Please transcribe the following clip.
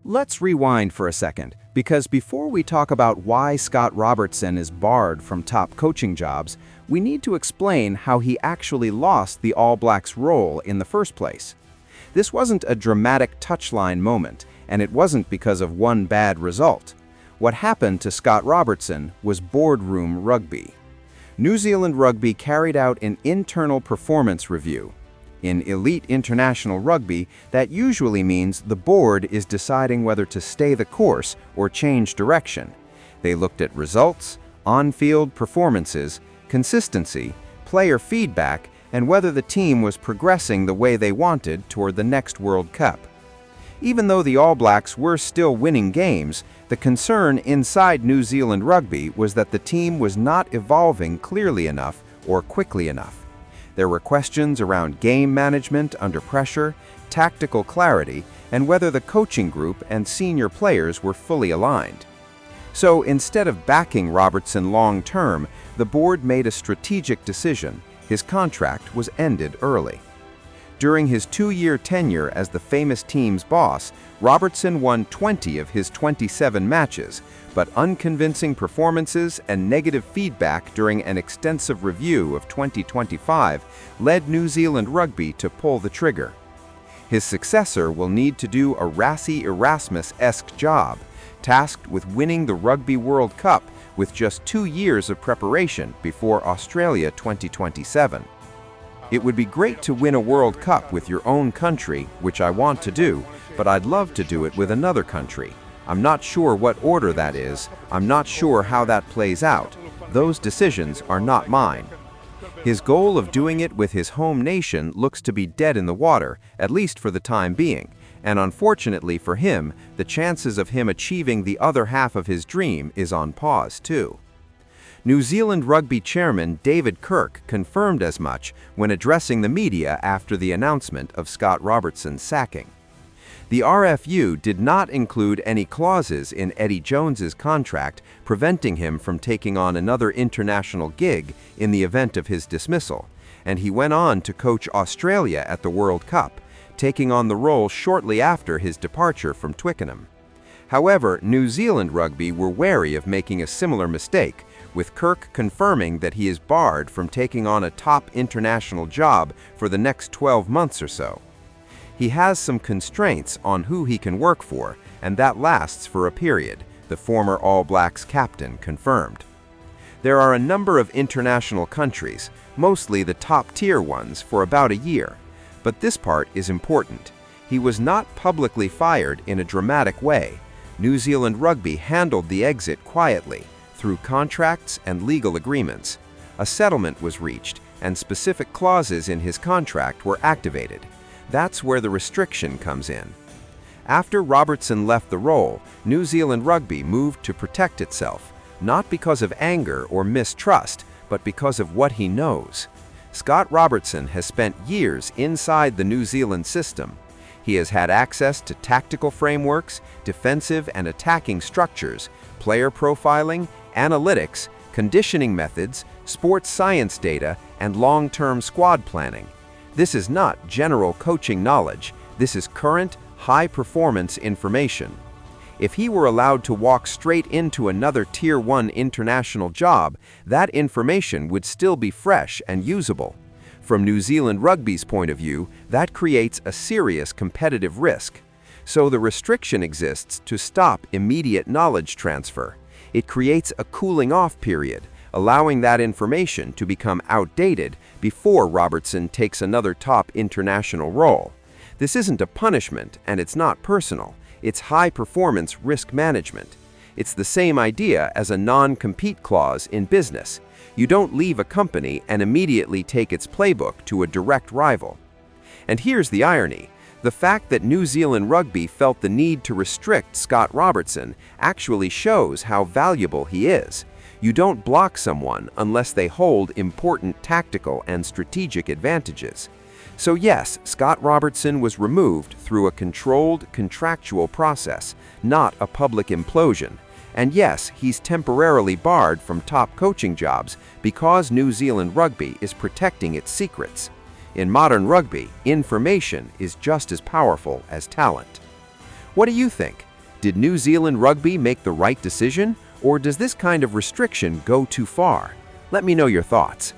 Let's rewind for a second, because before we talk about why Scott Robertson is barred from top coaching jobs, we need to explain how he actually lost the All Blacks role in the first place. This wasn't a dramatic touchline moment, and it wasn't because of one bad result. What happened to Scott Robertson was boardroom rugby. New Zealand Rugby carried out an internal performance review. In elite international rugby, that usually means the board is deciding whether to stay the course or change direction. They looked at results, on-field performances, consistency, player feedback, and whether the team was progressing the way they wanted toward the next World Cup. Even though the All Blacks were still winning games, the concern inside New Zealand Rugby was that the team was not evolving clearly enough or quickly enough. There were questions around game management under pressure, tactical clarity, and whether the coaching group and senior players were fully aligned. So instead of backing Robertson long-term, the board made a strategic decision. His contract was ended early. During his 2-year tenure as the famous team's boss, Robertson won 20 of his 27 matches, but unconvincing performances and negative feedback during an extensive review of 2025 led New Zealand Rugby to pull the trigger. His successor will need to do a Rassie Erasmus-esque job, tasked with winning the Rugby World Cup with just 2 years of preparation before Australia 2027. It would be great to win a World Cup with your own country, which I want to do, but I'd love to do it with another country. I'm not sure what order that is. I'm not sure how that plays out. Those decisions are not mine. His goal of doing it with his home nation looks to be dead in the water, at least for the time being, and unfortunately for him, the chances of him achieving the other half of his dream is on pause too. New Zealand Rugby chairman David Kirk confirmed as much when addressing the media after the announcement of Scott Robertson's sacking. The RFU did not include any clauses in Eddie Jones's contract preventing him from taking on another international gig in the event of his dismissal, and he went on to coach Australia at the World Cup, taking on the role shortly after his departure from Twickenham. However, New Zealand Rugby were wary of making a similar mistake, with Kirk confirming that he is barred from taking on a top international job for the next 12 months or so. He has some constraints on who he can work for, and that lasts for a period, the former All Blacks captain confirmed. There are a number of international countries, mostly the top-tier ones, for about a year. But this part is important. He was not publicly fired in a dramatic way. New Zealand Rugby handled the exit quietly, through contracts and legal agreements. A settlement was reached, and specific clauses in his contract were activated. That's where the restriction comes in. After Robertson left the role, New Zealand Rugby moved to protect itself, not because of anger or mistrust, but because of what he knows. Scott Robertson has spent years inside the New Zealand system. He has had access to tactical frameworks, defensive and attacking structures, player profiling, analytics, conditioning methods, sports science data, and long-term squad planning. This is not general coaching knowledge. This is current, high-performance information. If he were allowed to walk straight into another Tier 1 international job, that information would still be fresh and usable. From New Zealand Rugby's point of view, that creates a serious competitive risk. So the restriction exists to stop immediate knowledge transfer. It creates a cooling-off period, allowing that information to become outdated before Robertson takes another top international role. This isn't a punishment, and it's not personal. It's high-performance risk management. It's the same idea as a non-compete clause in business. You don't leave a company and immediately take its playbook to a direct rival. And here's the irony. The fact that New Zealand Rugby felt the need to restrict Scott Robertson actually shows how valuable he is. You don't block someone unless they hold important tactical and strategic advantages. So yes, Scott Robertson was removed through a controlled, contractual process, not a public implosion. And yes, he's temporarily barred from top coaching jobs because New Zealand Rugby is protecting its secrets. In modern rugby, information is just as powerful as talent. What do you think? Did New Zealand Rugby make the right decision, or does this kind of restriction go too far? Let me know your thoughts.